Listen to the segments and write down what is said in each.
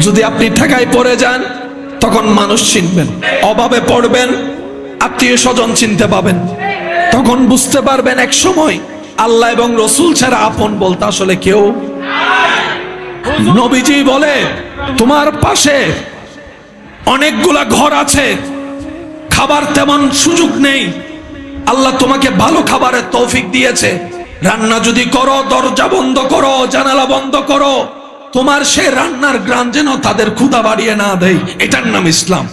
যদি আপনি ঠেকায় পড়ে যান তখন মানুষ চিনবেন, অভাবে পড়বেন আত্মীয় স্বজন চিনতে পাবেন, তখন বুঝতে পারবেন এক সময় আল্লাহ এবং রসুল ছাড়া আপন বলতে আসলে কেউ। নবীজি বলে তোমার পাশে অনেকগুলা ঘর আছে, খাবার তেমন সুযোগ নেই, আল্লাহ তোমাকে ভালো খাবারের তৌফিক দিয়েছে, রান্না যদি করো দরজা বন্ধ করো, জানালা বন্ধ করো, তোমার সে রান্নার গ্রান যেন তাদের ক্ষুধা বাড়িয়ে না দেয়, এটার নাম ইসলাম।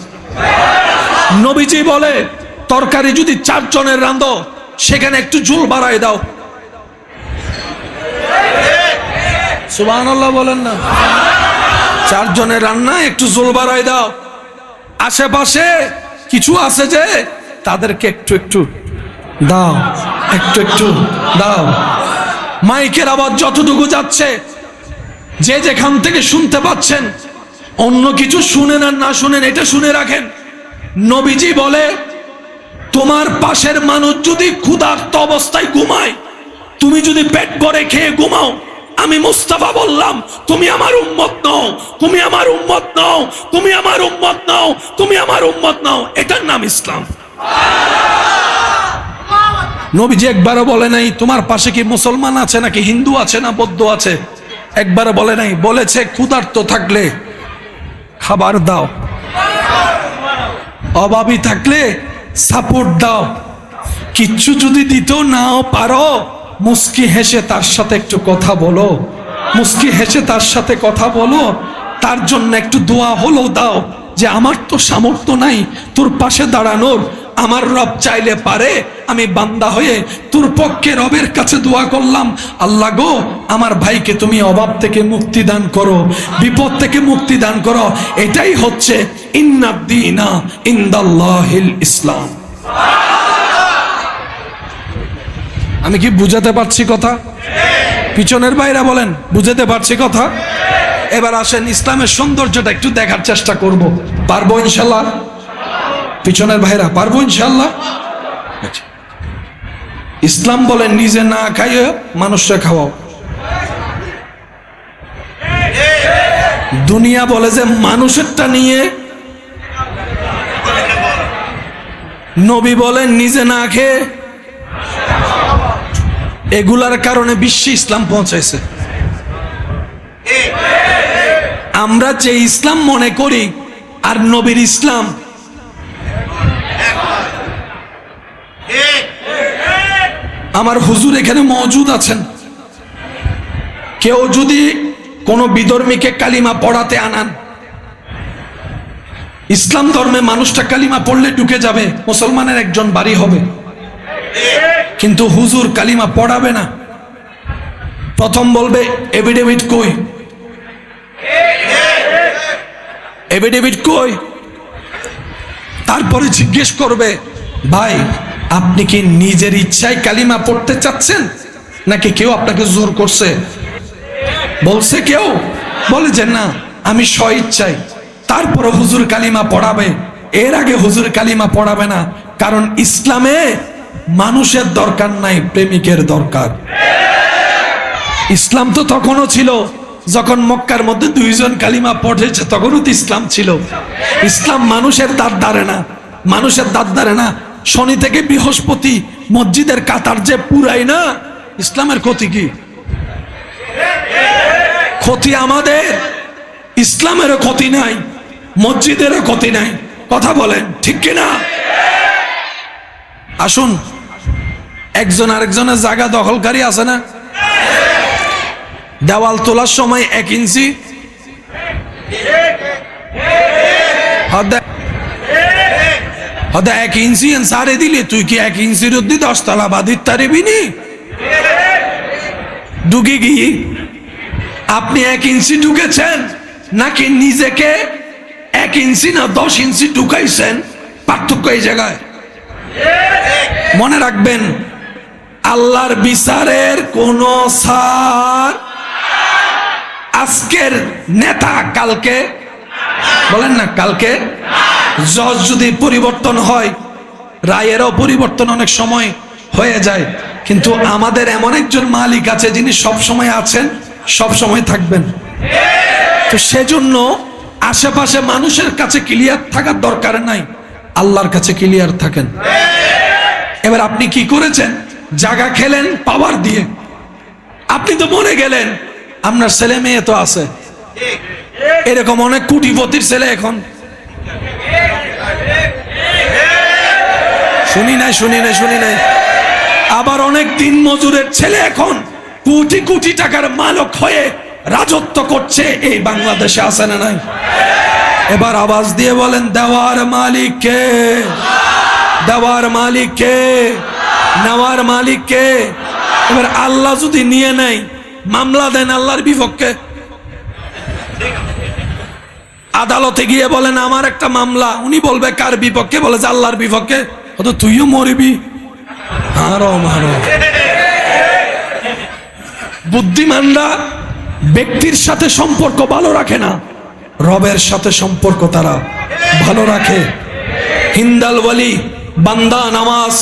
নবীজি বলে তরকারি যদি 4 জনের রাঁধো সেখানে একটু ঝোল বাড়ায় দাও। সুবহানাল্লাহ বলেন না? 4 জনের রান্না একটু ঝোল বাড়ায় দাও। আশেপাশে কিছু আছে যে তাদেরকে একটু একটু দাও, একটু একটু দাও। মাইকের আওয়াজ যতটুকু যাচ্ছে, যে যেখান থেকে শুনতে পাচ্ছেন, অন্য কিছু শুনেন আর না শুনেন এটা শুনে রাখেন। নবীজি বলে তোমার পাশের মানুষ যদি ক্ষুধার্ত অবস্থায় ঘুমায়, তুমি যদি পেট ভরে খেয়ে ঘুমাও, আমি মুস্তাফা বললাম তুমি আমার উম্মত নও, তুমি আমার উম্মত নও, তুমি আমার উম্মত নও, তুমি আমার উম্মত নও, এটার নাম ইসলাম। নবীজি একবারও বলে নাই তোমার পাশে কি মুসলমান আছে নাকি হিন্দু আছে না বৌদ্ধ আছে, একবারও বলে নাই। বলেছে ক্ষুধার্ত থাকলে খাবার দাও, অভাবী থাকলে সাপোর্ট দাও, কিচ্ছু যদি দিতেও নাও পারো মুস্কি হেসে তার সাথে একটু কথা বলো, মুস্কি হেসে তার সাথে কথা বলো, তার জন্য একটু দোয়া হলো দাও যে আমার তো সামর্থ্য নাই তোর পাশে দাঁড়ানোর, আমার রব চাইলে পারে আমি বান্দা হয়ে তোর পক্ষে রবের কাছে দোয়া করলাম, আল্লাহ গো আমার ভাইকে তুমি অভাব থেকে মুক্তি দান করো, বিপদ থেকে মুক্তি দান করো। এটাই হচ্ছে ইন্নাদ-দীনা ইনদাল্লাহিল ইসলাম। আমি কি বুঝাতে পারছি কথা? পিছনের ভাইরা বলেন বুঝাতে পারছি কথা? এবার আসেন ইসলামের সৌন্দর্যটা একটু দেখার চেষ্টা করব, পারবো ইনশাল্লাহ? পিছনের ভাইরা পারবো ইনশাল্লাহ? ইসলাম বলে নিজে না খাইয়ে মানুষকে খাওয়াও। দুনিয়া বলে যে মানুষেরটা নিয়ে, নবী বলেন নিজে না খেয়ে। এগুলার কারণে বিশ্বে ইসলাম পৌঁছাইছে। আমরা যে ইসলাম মনে করি আর নবীর ইসলাম, আমার হুজুর এখানে মওজুদ আছেন, কেউ যদি কোনো বিধর্মীকে কালিমা পড়াতে আনান, ইসলাম ধর্মে মানুষটা কালিমা পড়লে ঢুকে যাবে, মুসলমানের একজন বাড়ি হবে, কিন্তু হুজুর কালিমা পড়াবে না। প্রথম বলবে এফিডেভিট কই, এফিডেভিট কই, তারপরে জিজ্ঞেস করবে ভাই আপনি কি নিজের ইচ্ছায় কালিমা পড়তে চাচ্ছেন নাকি কেউ আপনাকে জোর করছে? বলছে কেউ, বলে যে না আমি স্ব ইচ্ছায়, তারপরে হুজুর কালিমা পড়াবে। এর আগে হুজুর কালিমা পড়াবে না, কারণ ইসলামে মানুষের দরকার নাই, প্রেমিকের দরকার। ইসলাম তো তখনও ছিল যখন মক্কার মধ্যে 2 জন কালিমা পড়েছে, তখনও তো ইসলাম ছিল। ইসলাম মানুষের দাঁত ধারে না, মানুষের দাঁত ধারে না। শনি থেকে বৃহস্পতি মসজিদের কাতার যে পুরাই না, ইসলামের ক্ষতি কি? ক্ষতি আমাদের, ইসলামেরও ক্ষতি নাই, মসজিদেরও ক্ষতি নাই। কথা বলেন ঠিক কিনা? আসুন, একজন আরেকজনের জায়গা দখলকারী আছে না? দেওয়াল তোলার সময় 1 ইঞ্চি হয়তো 1 ইঞ্চি সারে দিলে তুই কি 1 ইঞ্চির অব্দি 10 তলা বাঁধির তারিবি নি? ঢুকে গিয়ে আপনি 1 ইঞ্চি ঢুকেছেন নাকি নিজেকে 1 ইঞ্চি না 10 ইঞ্চি ঢুকাইছেন? পার্থক্য এই জায়গায়। মনে রাখবেন আল্লাহর বিচারের কোন ছাড় আজকের নেতা কালকে, বলেন না কালকে জজ যদি পরিবর্তন হয়, রায়েরও পরিবর্তন অনেক সময় হয়ে যায়, কিন্তু আমাদের এমন একজন মালিক আছে যিনি সব সময় আছেন, সব সময় থাকবেন। তো সেজন্য আশেপাশে মানুষের কাছে ক্লিয়ার থাকার দরকার নাই, আল্লাহর কাছে ক্লিয়ার থাকেন। এবার আপনি কি করেছেন? জায়গা খেলেন পাওয়ার দিয়ে। আপনি তো মরে গেলেন, আপনার ছেলে মেয়ে তো আছে, এরকম অনেক কোটিপতির ছেলে এখন শুনি নাই, আবার অনেক দিন মজুরের ছেলে এখন কোটি কোটি টাকার মালিক হয়ে রাজত্ব করছে এই বাংলাদেশে, আছে না নাই? এবার আওয়াজ দিয়ে বলেন, দেওয়ার মালিক কে? দেওয়ার মালিক কে? নেওয়ার মালিক কে? এবার আল্লাহ যদি নিয়ে নেয়, মামলা দেন আল্লাহর বিপক্ষে, আদালতে গিয়ে বলেন আমার একটা মামলা, উনি বলবে কার বিপক্ষে? বলে যে আল্লাহর বিপক্ষে। তো তুইও মরবি। বুদ্ধিমানরা ব্যক্তির সাথে সম্পর্ক ভালো রাখে না, রবের সাথে সম্পর্ক তারা ভালো রাখে। হিন্দাল ওয়ালি বান্দা নামাজ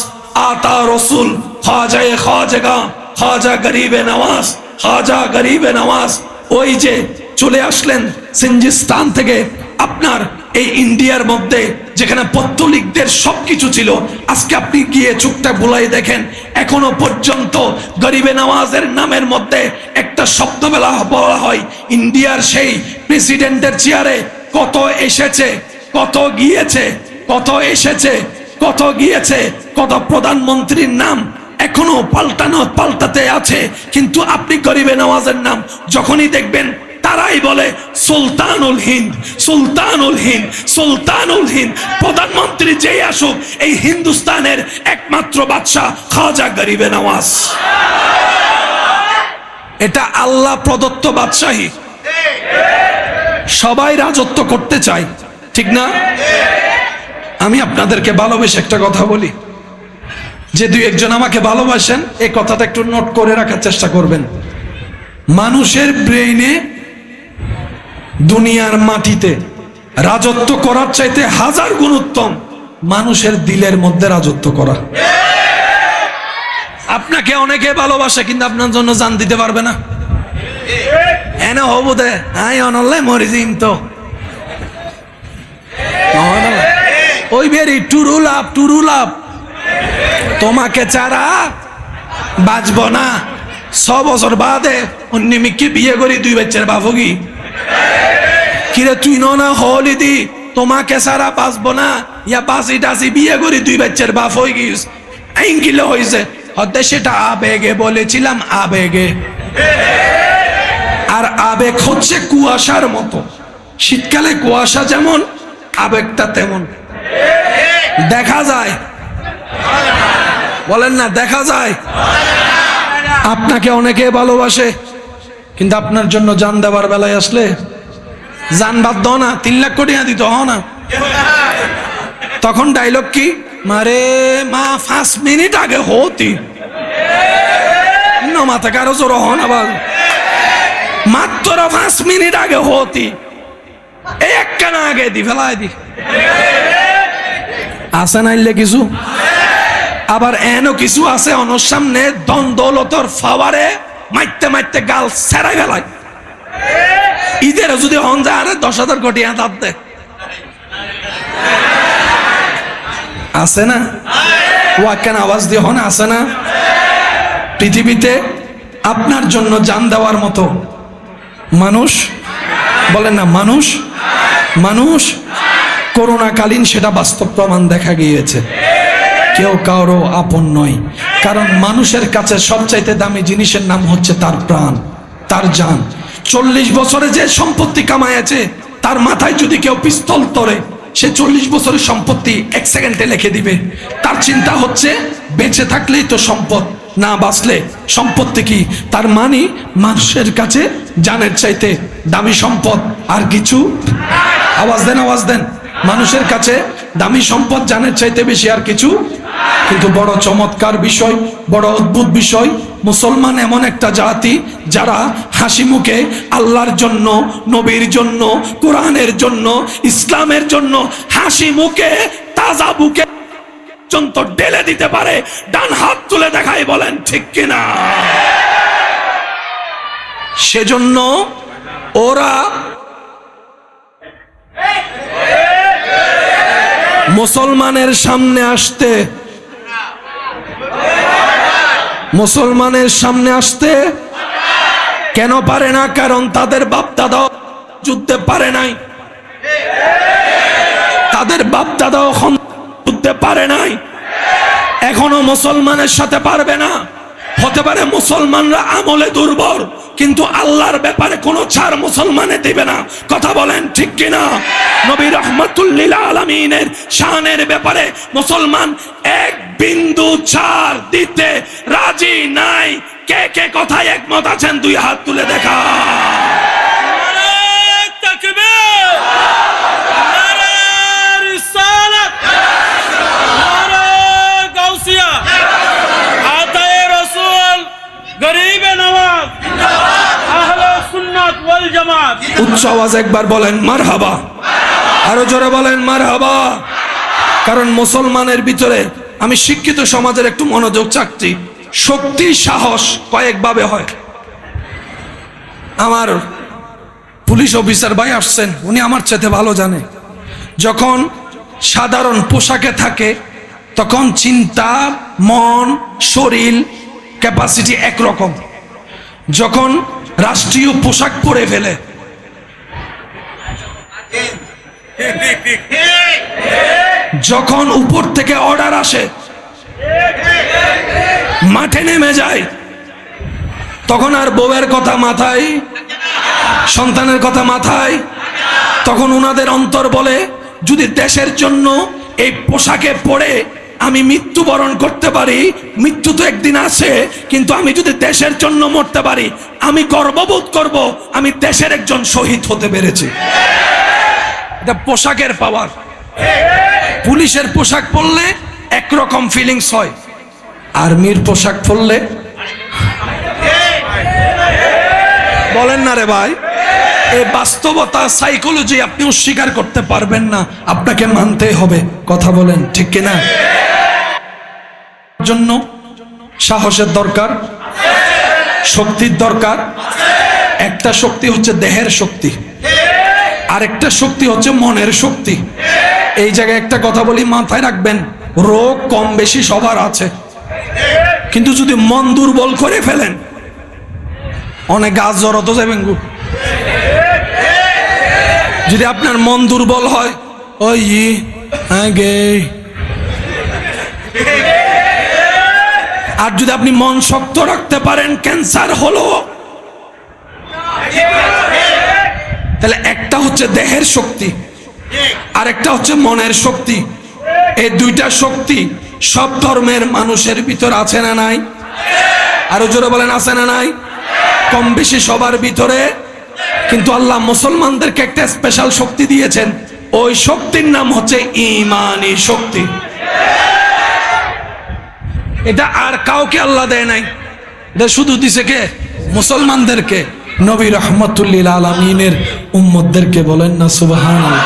আতা রসুল খাজায়ে খাজেগা খাজা গরিবে নওয়াজ, খাজা গরিবে নওয়াজ। ওই যে চলে আসলেন সিঞ্জিস্তান থেকে, আপনার এই ইন্ডিয়ার মধ্যে যেখানে পত্তলিকদের সবকিছু ছিল, আজকে আপনি গিয়ে চোখটা বুলাই দেখেন, এখনো পর্যন্ত গরিবে নওয়াজের নামের মধ্যে একটা শব্দ বলা হয়। ইন্ডিয়ার সেই প্রেসিডেন্টের চেয়ারে কত এসেছে, কত গিয়েছে, কত এসেছে, কত গিয়েছে, কত প্রধানমন্ত্রীর নাম এখনো পাল্টাতে আছে, কিন্তু আপনি গরিবে নওয়াজের নাম যখনই দেখবেন, তারাই বলে সুলতানুল হিন্দ, সুলতানুল হিন্দ, সুলতানুল হিন্দ। প্রধানমন্ত্রী যেই আসুক, এই হিন্দুস্তানের একমাত্র বাদশা খাজা গরিবে নওয়াজ। এটা আল্লাহ প্রদত্ত বাদশাহী। সবাই রাজত্ব করতে চায়, ঠিক না? আমি আপনাদেরকে ভালোবেসে একটা কথা বলি, যে দুই একজন আমাকে ভালোবাসেন, এই কথাটা একটু নোট করে রাখার চেষ্টা করবেন। মানুষের ব্রেইনে দুনিয়ার মাটিতে রাজত্ব করার চাইতে হাজার গুণ উত্তম মানুষের দিলের মধ্যে রাজত্ব করা। আপনাকে অনেকে ভালোবাসে, কিন্তু আপনার জন্য জান দিতে পারবে না। এনে হব দে আই অনলে মরি জিম তো ওই বেরি টুরু লাভ তোমাকে ছাড়া বাঁচব না। 6 বছর বাদে অন্য মিকে বিয়ে করি 2 বাচ্চার বাপগি কিরে তুই না হলি দি তোমাকে ছাড়া বাঁচব না, ইয়া বাসি টাসি বিয়ে করি 2 বাচ্চার বাপ হয়ে গিস কিলো হয়েছে। হতে সেটা আবেগে বলেছিলাম, আবেগে। আর আবেগ হচ্ছে কুয়াশার মতো, শীতকালে কুয়াশা যেমন, আবেগটা তেমন। দেখা যায়, বলেন না, দেখা যায়। আপনাকে অনেকে ভালোবাসে, কিন্তু আপনার জন্য জান দেওয়ার বেলায় আসলে জান বাদ দাও না, 3 লাখ কোটি দিত হ না। তখন ডায়লগ কি? মারে মা 5 মিনিট আগে হতি মাথা কারো জোর হন, আবার মাত্র 5 মিনিট আগে হতি, এই একখানা আগে দি ফেলাই দি আসে নাইলে কিছু। আবার এনো কিছু আছে অনর সামনে দন দৌলতর ফাওয়ারে মাইতে মাইতে গাল সেরাই ফেলায়। ঈদের যদি হন যায় আরে 10,000 কোটি হাত দে, আছে না? ওয়াক্কান আওয়াজ দিয়ে হন, আছে না? পৃথিবীতে আপনার জন্য জান দেওয়ার মতো মানুষ, বলেন না, মানুষ করোনাকালীন সেটা বাস্তব প্রমাণ দেখা গিয়েছে। কেউ কারো আপন নয়, কারণ মানুষের কাছে সবচাইতে দামি জিনিসের নাম হচ্ছে তার প্রাণ, তার জান। 40 বছরে যে সম্পত্তি কামাইছে, তার মাথায় যদি কেউ পিস্তল তোলে, সে 40 বছরের সম্পত্তি 1 সেকেন্ডে লিখে দিবে। তার চিন্তা হচ্ছে বেঁচে থাকলেই তো সম্পদ, না বাঁচলে সম্পত্তি কি? তার মানে মানুষের কাছে জানের চাইতে দামি সম্পদ আর কিছু। আওয়াজ দেন, মানুষের কাছে দামি সম্পদ জানের চাইতে বেশি আর কিছু। কিন্তু বড় চমৎকার বিষয়, বড় অদ্ভুত বিষয়, মুসলমান এমন একটা জাতি যারা হাসি মুখে আল্লাহর জন্য, নবীর জন্য, কোরআনের জন্য, ইসলামের জন্য হাসি মুখে তাজা বুকে পর্যন্ত ঢেলে দিতে পারে। ডান হাত তুলে দেখাই, বলেন ঠিক কিনা? সেজন্য ওরা মুসলমানের সামনে আসতে, মুসলমানের সামনে আসতে কেন পারে না? কারণ তাদের বাপ দাদাও যুদ্ধে পারে নাই, তাদের বাপ দাদাও যুদ্ধে পারে নাই, এখনো মুসলমানের সাথে পারবে না। হতে পারে মুসলমানরা আমলে দুর্বল, কিন্তু আল্লাহর ব্যাপারে কোনো ছাড় মুসলমানে দিবে না। কথা বলেন ঠিক কিনা? নবী রাহমাতুল লিল আলামিনের শানের ব্যাপারে মুসলমান এক বিন্দু ছাড় দিতে রাজি নাই। কে কে কথায় একমত আছেন? দুই হাত তুলে দেখা। উচ্চ আওয়াজ একবার বলেন মারহাবা, আরো জোরে বলেন মারহাবা। কারণ মুসলমানের ভিতরে, আমি শিক্ষিত সমাজের একটু মনোযোগ চাচ্ছি, শক্তি সাহস কয়েকভাবে হয়। আমার পুলিশ অফিসার ভাই আসছেন, উনি আমার চেয়ে ভালো জানে। যখন সাধারণ পোশাকে থাকে তখন চিন্তা, মন, শরীর, ক্যাপাসিটি একরকম। যখন রাষ্ট্রীয় পোশাক পরে ফেলে, যখন উপর থেকে অর্ডার আসে, মাঠে নেমে যায়, তখন আর বউয়ের কথা মাথায়, সন্তানের কথা মাথায়, তখন উনাদের অন্তর বলে যদি দেশের জন্য এই পোশাকে পরে আমি মৃত্যুবরণ করতে পারি, মৃত্যু তো একদিন আসে, কিন্তু আমি যদি দেশের জন্য মরতে পারি আমি গর্ববোধ করব আমি দেশের একজন শহীদ হতে পেরেছি। এটা পোশাকের পাওয়ার। পুলিশের পোশাক পরলে একরকম ফিলিংস হয়, আর্মির পোশাক পরলে বলেন না রে ভাই, এই বাস্তবতা, সাইকোলজি আপনি অস্বীকার করতে পারবেন না, আপনাকে মানতেই হবে। কথা বলেন ঠিক কিনা? জন্য সাহসের দরকার, শক্তির দরকার। একটা শক্তি হচ্ছে দেহের শক্তি, আরেকটা শক্তি হচ্ছে মনের শক্তি। এই জায়গায় একটা কথা বলি, মাথায় রাখবেন, রোগ কম বেশি সবার আছে, কিন্তু যদি মন দুর্বল করে ফেলেন অনেক গাছ জড়ত যাবেন। যদি আপনার মন দুর্বল হয়, ওই আগে, আর যদি আপনি মন শক্ত রাখতে পারেন, ক্যান্সার হলো। তাহলে একটা হচ্ছে দেহের শক্তি, আর একটা হচ্ছে মনের শক্তি। এই দুইটা শক্তি সব ধর্মের মানুষের ভিতর আছে না নাই? আরো জোরে বলেন আছে না নাই? কম বেশি সবার ভিতরে। কিন্তু আল্লাহ মুসলমানদেরকে একটা স্পেশাল শক্তি দিয়েছেন, ওই শক্তির নাম হচ্ছে ঈমানী শক্তি। এটা আর কাউকে আল্লাহ দেয় নাই, এটা শুধু দিছে কে? মুসলমানদেরকে। নবী রাহমাতুল লিল আলামিনের উম্মতদেরকে। বলেন না সুবহানাল্লাহ।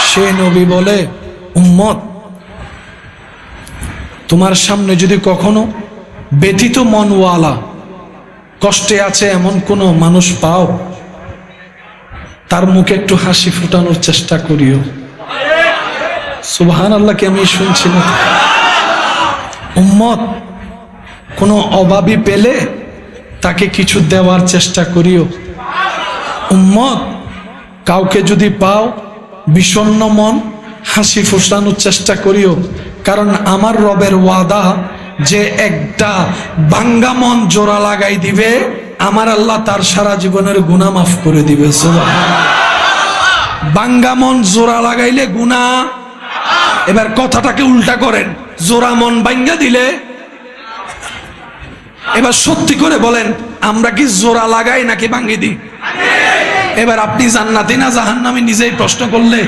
সে নবী বলে, উম্মত, তোমার সামনে যদি কখনো ব্যথিত মনওয়ালা, কষ্টে আছে এমন কোন মানুষ পাও, তার মুখে একটু হাসি ফুটানোর চেষ্টা করিও। সুবহানাল্লাহকে আমি শুনছি না। উম্মত, কোন অভাবী পেলে তাকে কিছু দেওয়ার চেষ্টা করিও। উম্মত, কাউকে যদি পাও বিষণ্ণ মন, হাসি ফুটানোর চেষ্টা করিও। কারণ আমার রবের ওয়াদা যে একটা ভাঙ্গা মন জোড়া লাগাই দিবে, আমার আল্লাহ তার সারা জীবনের গুনাহ মাফ করে দিবে। সুবহানাল্লাহ। ভাঙ্গা মন জোড়া লাগাইলে গুনাহ। এবার কথাটাকে উল্টা করেন, জোড়া মন ভাঙ্গা দিলে। এবার সত্যি করে বলেন, আমরা কি জোড়া লাগাই নাকি ভাঙ্গি দিই? এবার আপনি জান্নাতি না জাহান্নামী নিজেই প্রশ্ন করলে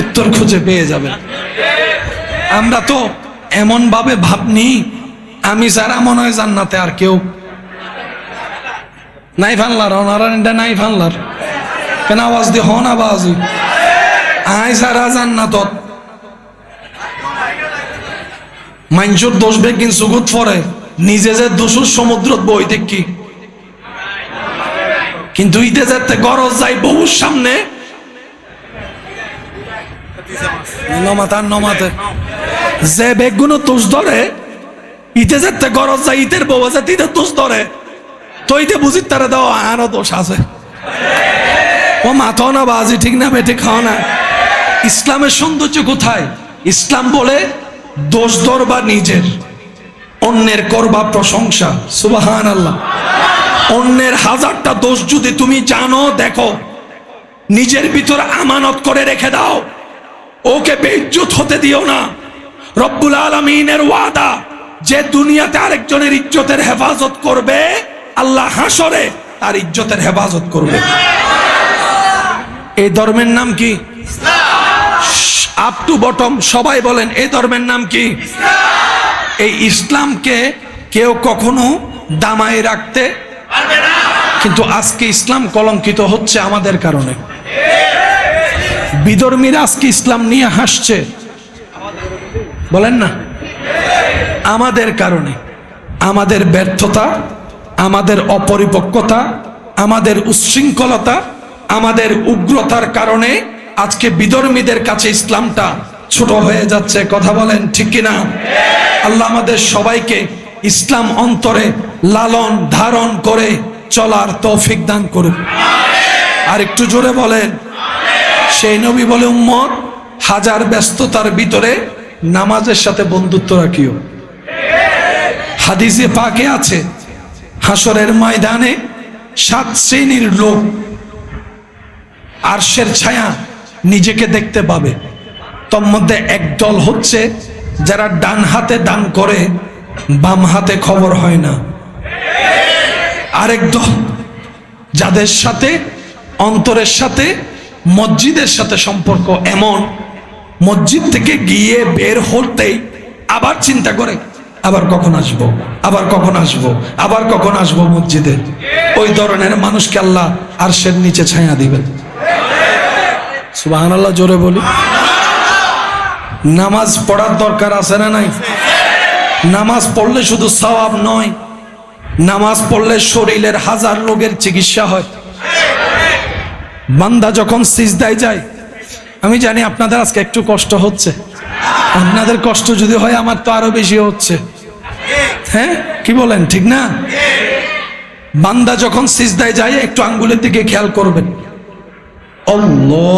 উত্তর খুঁজে পেয়ে যাবেন। আমরা তো এমন ভাবে ভাবনি আমি যারা মনে হয় জান্নাতে আর কেউ নাই। ফানলার অনারায়ণটা নাই ফানলার কেন আওয়াজ দিয়ে হন আওয়াজ আই যারা জান্নাতত মাইনসুর দোষ বেগিন সুগুত পরে নিজে যে দোষুর সমুদ্রত বই দেখি, কিন্তু ইতে যেতে গরজ যাই বহুর সামনে নমাতে যে বেগুনো তোষ ধরে ইতে যেতে গরজ যায় ইতের বউ আছে তিতে তোষ ধরে তো ইতে বুঝি তারা দাও আরো দোষ আছে ও মাথাও না বাজি ঠিক না বেটে খাও না। ইসলামের সৌন্দর্য কোথায়? ইসলাম বলে দোষ ধরবা নিজের, অন্যের করবা প্রশংসা। সুবহানাল্লাহ। অন্যের হাজারটা দোষ যদি তুমি জানো দেখো, নিজের ভিতর আমানত করে রেখে দাও, ওকে বেইজ্জত হতে দিও না। রব্বুল আলামিনের ওয়াদা, যে দুনিয়াতে আরেকজনের ইজ্জতের হেফাজত করবে আল্লাহ হাসরে তার ইজ্জতের হেফাজত করবে। এই ধর্মের নাম কি? আপ টু বটম সবাই বলেন এই ধর্মের নাম কি? এই ইসলামকে কেউ কখনো দামায় রাখতে পারবে না। কিন্তু আজকে ইসলাম কলঙ্কিত হচ্ছে আমাদের কারণে। বিধর্মীরা আজকে ইসলাম নিয়ে হাসছে, বলেন না, আমাদের কারণে। আমাদের ব্যর্থতা, আমাদের অপরিপক্কতা, আমাদের উচ্ছৃঙ্খলতা, আমাদের উগ্রতার কারণে আজকে বিধর্মীদের কাছে ইসলামটা ছোট হয়ে যাচ্ছে। কথা বলেন ঠিক কিনা? আল্লাহ আমাদের সবাইকে ইসলাম অন্তরে লালন ধারণ করে চলার তৌফিক দান করুন। আর একটু জোরে বলেন। সেই নবী বলে, উম্মত হাজার ব্যস্ততার ভিতরে নামাজের সাথে বন্ধুত্ব রাখিও। হাদিসে পাকে আছে, হাসরের ময়দানে 7 শ্রেণীর লোক আরশের ছায়া নিজেকে দেখতে পাবে। তোর মধ্যে একদল হচ্ছে যারা ডান হাতে দান করে, বাম হাতে খবর হয় না। আরেক দল যাদের সাথে অন্তরের সাথে মসজিদের সাথে সম্পর্ক এমন, মসজিদ থেকে গিয়ে বের হতেই আবার চিন্তা করে আবার কখন আসবো, আবার কখন আসবো, আবার কখন আসবো মসজিদে। ওই ধরনের মানুষকে আল্লাহ আরশের নিচে ছায়া দিবেন। সুবহানাল্লাহ জোরে বলি। নামাজ পড়ার দরকার আছে না নাই? নামাজ পড়লে শুধু সওয়াব নয়, নামাজ পড়লে শরীরের হাজার রোগের চিকিৎসা হয়। বান্দা যখন সিজদায় যায়, আমি জানি আপনাদের আজকে একটু কষ্ট হচ্ছে, আপনাদের কষ্ট যদি হয় আমার তো আরো বেশি হচ্ছে। হ্যাঁ কি বলেন ঠিক না? বান্দা যখন সিজদায় যায় একটু আঙ্গুলের দিকে খেয়াল করবেন। আল্লাহু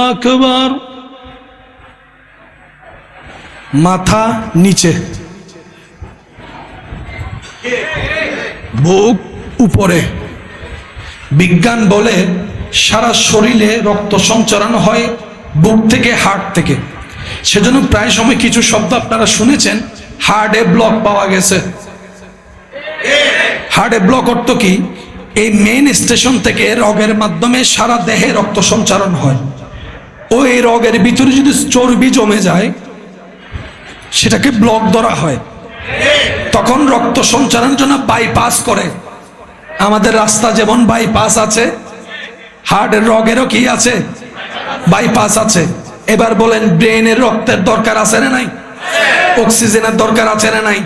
আকবার। মাথা নিচে, বুক উপরে। বিজ্ঞান বলে সারা শরীরে রক্ত সঞ্চারণ হয় বুক থেকে, হার্ট থেকে। সেজন্য প্রায় সময় কিছু শব্দ আপনারা শুনেছেন, হার্টে ব্লক পাওয়া গেছে। হার্টে ব্লক অর্থ কি? এই মেইন স্টেশন থেকে রগের মাধ্যমে সারা দেহে রক্ত সঞ্চারণ হয়। ওই রগের ভিতরে যদি চর্বি জমে যায় সেটাকে ব্লক ধরা হয়। তখন রক্ত সঞ্চারণের জন্য বাইপাস করে। আমাদের রাস্তা যেমন বাইপাস আছে, হার্টের রগেরও কি আছে? বাইপাস আছে। এবার বলেন, ব্রেনের রক্তের দরকার আছে না নাই? অক্সিজেনের দরকার আছে না নাই?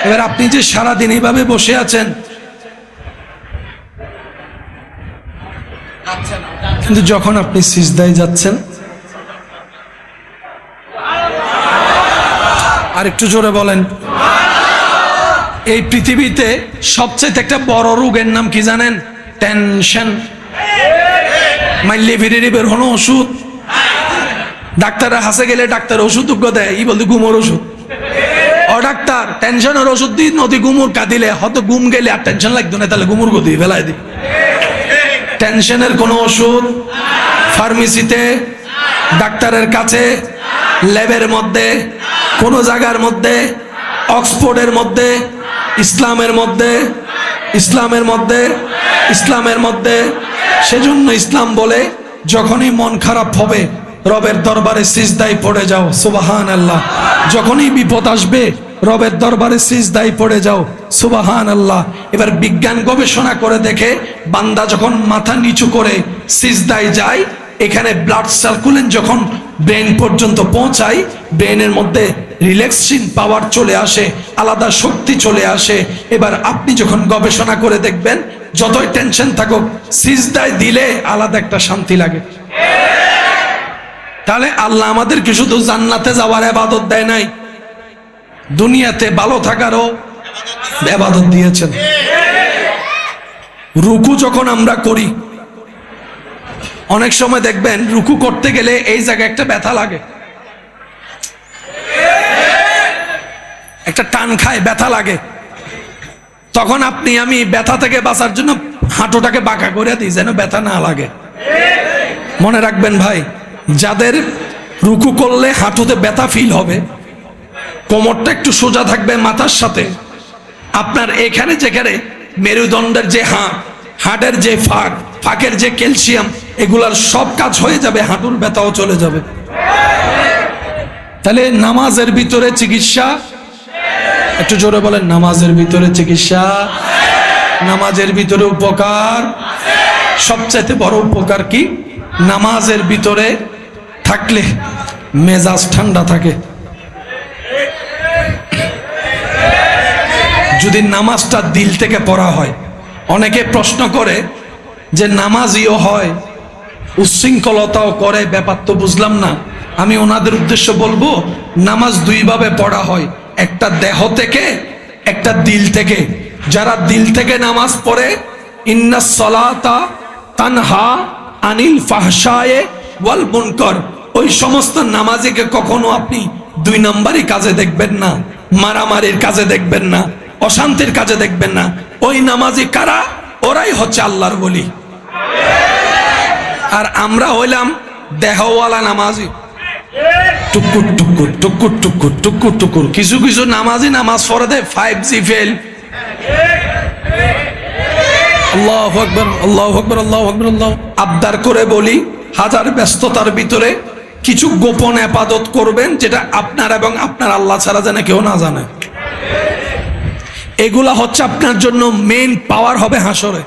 এবার আপনি যে সারাদিন এইভাবে বসে আছেন, কিন্তু যখন আপনি সিজদায় যাচ্ছেন, আর একটু জোরে বলেন। এই পৃথিবীতে সবচেয়ে একটা বড় রোগের নাম কি জানেন? টেনশন। মাইলে ফিরে বের হলো ওষুধ, ডাক্তারের হাসে গেলে ডাক্তার ওষুধ দেয়, ই বলতে ঘুমোর ওষুধ। ও ডাক্তার, টেনশনের ওষুধ দিই, নদী ঘুমুর কাঁদিলে হয়তো ঘুম গেলে আর টেনশন লাগতো না, তাহলে ঘুমুর গদি ফেলাই দিই। টেনশনের কোনো ওষুধ ফার্মেসিতে, ডাক্তারের কাছে, ল্যাবের মধ্যে, কোন জায়গার মধ্যে, অক্সফোর্ডের মধ্যে, ইসলামের মধ্যে, ইসলামের মধ্যে, ইসলামের মধ্যে। সেজন্য ইসলাম বলে, যখনই মন খারাপ হবে রবের দরবারে সিজদায় পড়ে যাও। সুবহানাল্লাহ। যখনই বিপদ আসবে রবের দরবারে সিজদায় পড়ে যাও। সুবহানাল্লাহ। এবার বিজ্ঞান গবেষণা করে দেখে, বান্দা যখন মাথা নিচু করে সিজদায় যায়, এখানে ব্লাড সার্কুলেশন যখন ব্রেন পর্যন্ত পৌঁছায়, ব্রেনের মধ্যে রিল্যাক্সিং পাওয়ার চলে আসে, আলাদা শক্তি চলে আসে। এবার আপনি যখন গবেষণা করে দেখবেন, যতই টেনশন থাকুক সিজদায় দিলে আলাদা একটা শান্তি লাগে। তাহলে আল্লাহ আমাদেরকে শুধু জান্নাতে যাওয়ার ইবাদত দেয় নাই, দুনিয়াতে ভালো থাকারও ইবাদত দিয়েছেন। রুকু যখন আমরা করি, অনেক সময় দেখবেন রুকু করতে গেলে এই জায়গায় একটা ব্যথা লাগে, একটা টান খায়, ব্যথা লাগে। তখন আপনি আমি ব্যথা থেকে বাঁচার জন্য হাঁটুটাকে বাঁকা করে দিই যেন ব্যথা না লাগে। মনে রাখবেন ভাই, যাদের রুকু করলে হাঁটুতে ব্যথা ফিল হবে, কোমরটা একটু সোজা থাকবে মাথার সাথে, আপনার এখানে যেখানে মেরুদণ্ডের যে হাড়ের যে ফাঁকের যে ক্যালসিয়াম, এগুলার সব কাজ হয়ে যাবে, হাঁটুর ব্যথাও চলে যাবে। তাহলে নামাজের ভিতরে চিকিৎসা, একটু জোরে বলেন, নামাজের ভিতরে চিকিৎসা, নামাজের ভিতরে উপকার। সবচাইতে বড় উপকার কি? নামাজের ভিতরে থাকলে মেজাজ ঠান্ডা থাকে। যদি নামাজটা দিল থেকে পড়া হয়, অনেকে প্রশ্ন করে যে নামাজিও হয় উচ্ছৃঙ্খলতাও করে, ব্যাপার তো বুঝলাম না। আমি ওনাদের উদ্দেশ্য বলবো, নামাজ দুই ভাবে পড়া হয়, একটা দেহ থেকে, একটা দিল থেকে। যারা দিল থেকে নামাজ পড়ে, ইন্নাস সালাতা তানহা আনিল ফাহশায়ে ওয়াল মুনকার, ওই সমস্ত নামাজিকে কখনো আপনি দুই নম্বরই কাজে দেখবেন না, মারামারির কাজে দেখবেন না, অশান্তির কাজে দেখবেন না। ওই নামাজি কারা? ওরাই হচ্ছে আল্লাহর ওলি। আর আমরা হইলাম দেহওয়ালা নামাজি, টুকুর টুকুর টুকুর টুকুর টুকুর টুকুর। কিছু কিছু নামাজি নামাজ পড়ে দেয় 5G ফেল। আল্লাহু আকবার, আল্লাহু আকবার, আল্লাহু আকবার, আল্লাহ। আবদার করে বলি, হাজার ব্যস্ততার ভিতরে কিছু গোপন ইবাদত করবেন, যেটা আপনার এবং আপনার আল্লাহ ছাড়া যেন কেউ না জানে। এগুলা হচ্ছে আপনার জন্য মেইন পাওয়ার হবে হাসরে।